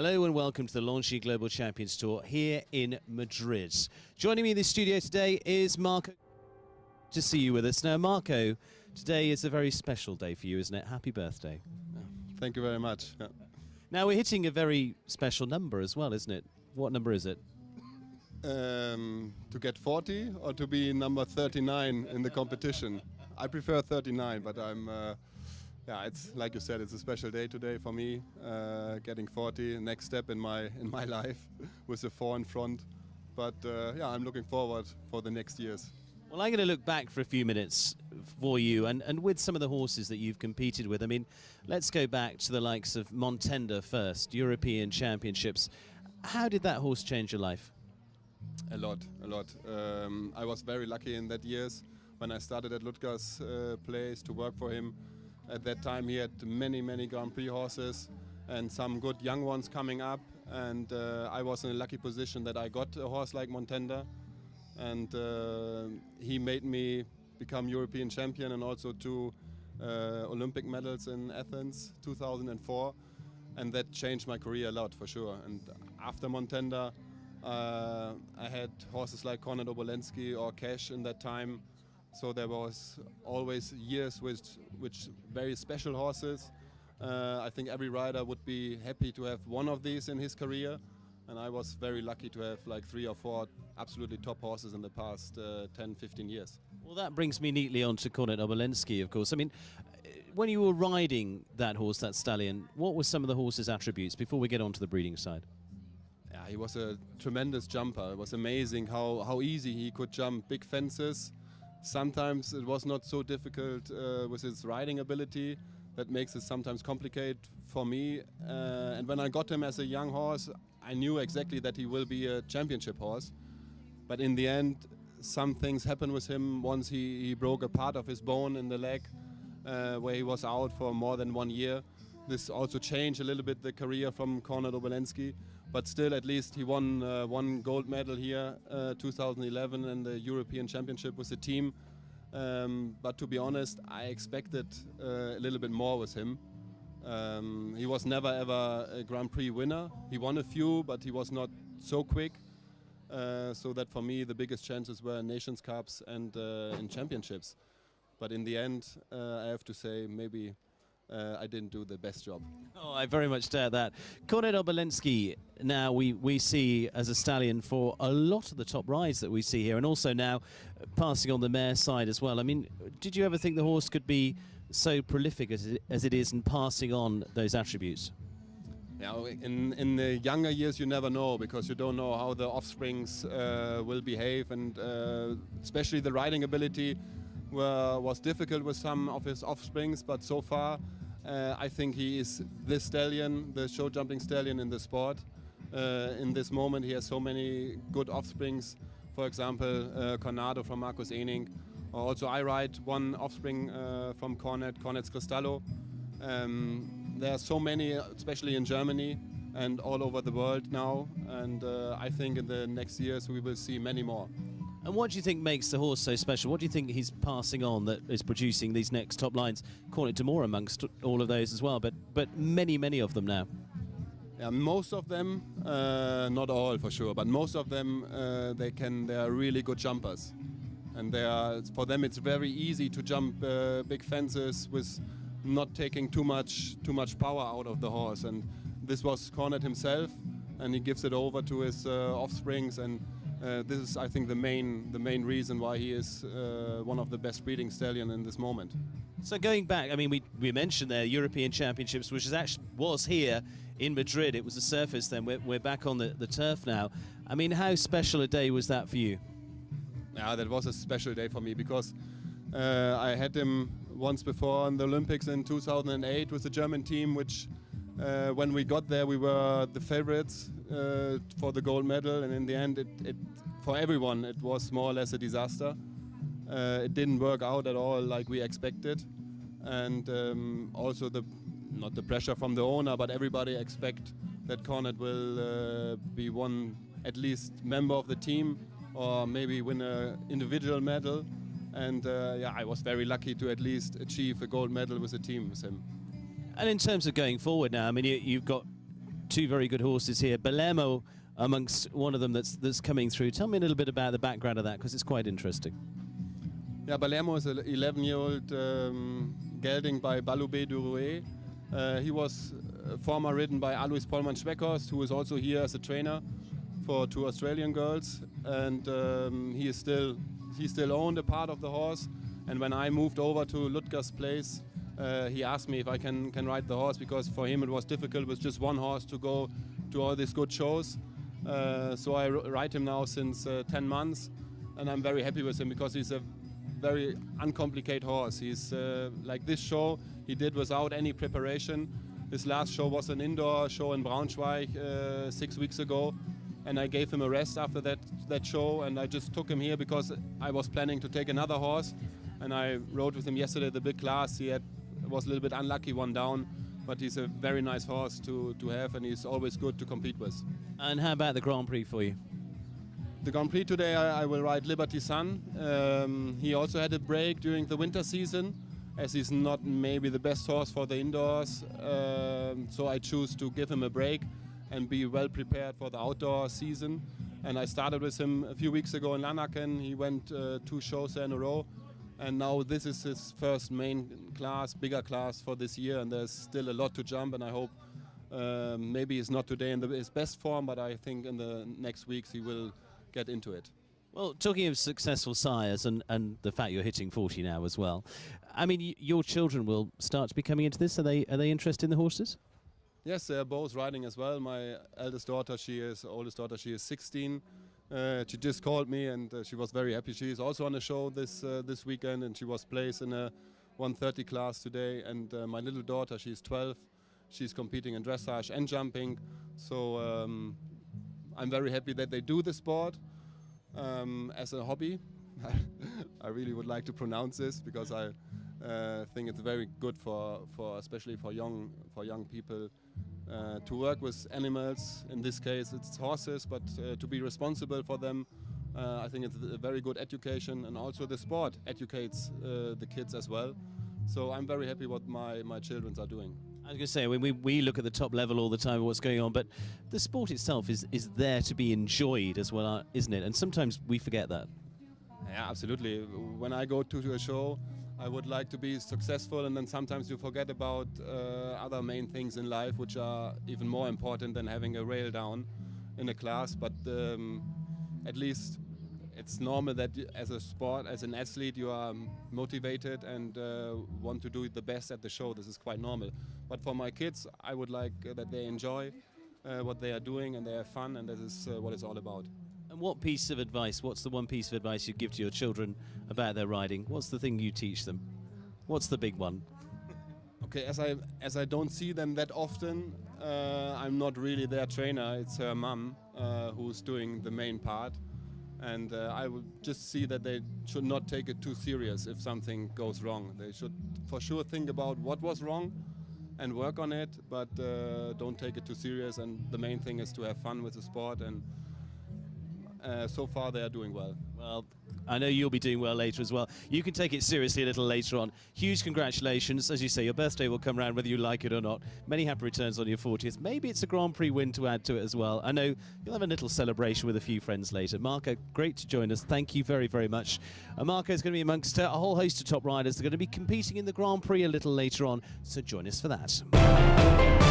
Hello and welcome to the Longines Global Champions Tour here in Madrid. Joining me in the studio today is Marco. To see you with us. Now Marco, today is a very special day for you, isn't it? Happy birthday. Thank you very much. Yeah. Now we're hitting a very special number as well, isn't it? What number is it? To get 40 or to be number 39 in the competition. I prefer 39, but yeah, it's like you said, it's a special day today for me. Getting 40, next step in my life with a 4 in front. But yeah, I'm looking forward for the next years. Well, I'm going to look back for a few minutes for you and with some of the horses that you've competed with. I mean, let's go back to the likes of Montender first, European Championships. How did that horse change your life? A lot. I was very lucky in that years when I started at Ludger's place to work for him. At that time he had many Grand Prix horses and some good young ones coming up, and I was in a lucky position that I got a horse like Montender, and he made me become European champion and also 2 Olympic medals in Athens 2004, and that changed my career a lot for sure. And after Montender I had horses like Kornet Obolensky or Cash in that time. So there was always years with very special horses. I think every rider would be happy to have one of these in his career. And I was very lucky to have like 3 or 4 absolutely top horses in the past 10, 15 years. Well, that brings me neatly on to Kornet Obolensky, of course. I mean, when you were riding that horse, that stallion, what were some of the horse's attributes before we get on to the breeding side? Yeah, he was a tremendous jumper. It was amazing how easy he could jump big fences. Sometimes it was not so difficult with his riding ability. That makes it sometimes complicated for me. And when I got him as a young horse, I knew exactly that he will be a championship horse. But in the end, some things happened with him. Once he broke a part of his bone in the leg, where he was out for more than 1 year. This also changed a little bit the career from Kornet Obolensky. But still, at least he won 1 gold medal here, 2011, in the European Championship with the team. But to be honest, I expected a little bit more with him. He was never ever a Grand Prix winner. He won a few, but he was not so quick. So that for me, the biggest chances were Nations Cups and in championships. But in the end, I have to say maybe I didn't do the best job. Oh, I very much doubt that. Kornet Obolensky, now we see as a stallion for a lot of the top rides that we see here, and also now passing on the mare side as well. I mean, did you ever think the horse could be so prolific as it is in passing on those attributes? Yeah, in the younger years you never know, because you don't know how the offsprings will behave, and especially the riding ability was difficult with some of his offsprings, but so far I think he is the stallion, the show jumping stallion in the sport. In this moment he has so many good offsprings, for example Cornado from Marcus Ening. Also I ride 1 offspring from Kornet's Cristallo. There are so many, especially in Germany and all over the world now, and I think in the next years we will see many more. And what do you think makes the horse so special? What do you think he's passing on that is producing these next top lines? Kornet D'Amore amongst all of those as well, but many of them now. Yeah, most of them, not all for sure, but most of them they are really good jumpers, and for them it's very easy to jump big fences with not taking too much power out of the horse. And this was Kornet himself, and he gives it over to his offsprings, and this is, I think, the main reason why he is one of the best breeding stallion in this moment. So going back, I mean, we mentioned there European Championships, which was here in Madrid. It was a surface then. We're back on the turf now. I mean, how special a day was that for you? Yeah, that was a special day for me, because I had him once before in the Olympics in 2008 with the German team, which when we got there we were the favorites for the gold medal, and in the end it for everyone it was more or less a disaster. It didn't work out at all like we expected, and also not the pressure from the owner, but everybody expect that Kornet will be one at least member of the team or maybe win an individual medal. And yeah, I was very lucky to at least achieve a gold medal with the team with him. And in terms of going forward now, I mean, you've got two very good horses here. Palermo amongst one of them that's coming through. Tell me a little bit about the background of that, because it's quite interesting. Yeah, Palermo is an 11-year-old gelding by Balubé du Rouet. He was former ridden by Alois Pollmann-Schweckhorst, who is also here as a trainer for two Australian girls, and he still owned a part of the horse. And when I moved over to Ludger's place, he asked me if I can ride the horse, because for him it was difficult with just one horse to go to all these good shows. So I ride him now since 10 months, and I'm very happy with him because he's a very uncomplicated horse. He's like this show he did without any preparation. His last show was an indoor show in Braunschweig 6 weeks ago, and I gave him a rest after that show, and I just took him here because I was planning to take another horse, and I rode with him yesterday the big class. He was a little bit unlucky, one down, but he's a very nice horse to have, and he's always good to compete with. And how about the Grand Prix for you? The Grand Prix today, I will ride Liberty Sun. He also had a break during the winter season, as he's not maybe the best horse for the indoors. So I choose to give him a break and be well prepared for the outdoor season. And I started with him a few weeks ago in Lanaken. He went 2 shows in a row. And now this is his first main class, bigger class for this year. And there's still a lot to jump, and I hope maybe he's not today in his best form, but I think in the next weeks he will get into it. Well, talking of successful sires and the fact you're hitting 40 now as well, I mean, your children will start to be coming into this. Are they interested in the horses? Yes, they're both riding as well. My oldest daughter, she is 16. She just called me, and she was very happy. She is also on a show this weekend, and she was placed in a 130 class today. And my little daughter, she's 12. She's competing in dressage and jumping. So I'm very happy that they do the sport as a hobby. I really would like to pronounce this, because I think it's very good for especially for young people to work with animals. In this case, it's horses, but to be responsible for them. I think it's a very good education, and also the sport educates the kids as well. So I'm very happy what my children are doing. I was going to say, we look at the top level all the time of what's going on, but the sport itself is there to be enjoyed as well, isn't it? And sometimes we forget that. Yeah, absolutely. When I go to a show, I would like to be successful, and then sometimes you forget about other main things in life, which are even more important than having a rail down in a class. But at least it's normal that as an athlete, you are motivated and want to do the best at the show. This is quite normal. But for my kids, I would like that they enjoy what they are doing and they have fun, and this is what it's all about. And what's the one piece of advice you'd give to your children about their riding? What's the thing you teach them? What's the big one? Okay, as I don't see them that often, I'm not really their trainer. It's her mum who's doing the main part. And I would just see that they should not take it too serious if something goes wrong. They should for sure think about what was wrong and work on it, but don't take it too serious. And the main thing is to have fun with the sport, and so far they are doing well. Well, I know you'll be doing well later as well. You can take it seriously a little later on. Huge congratulations. As you say, your birthday will come around whether you like it or not. Many happy returns on your 40th. Maybe it's a Grand Prix win to add to it as well. I know you'll have a little celebration with a few friends later. Marco, great to join us. Thank you very, very much. Marco is going to be amongst a whole host of top riders. They're going to be competing in the Grand Prix a little later on, so join us for that.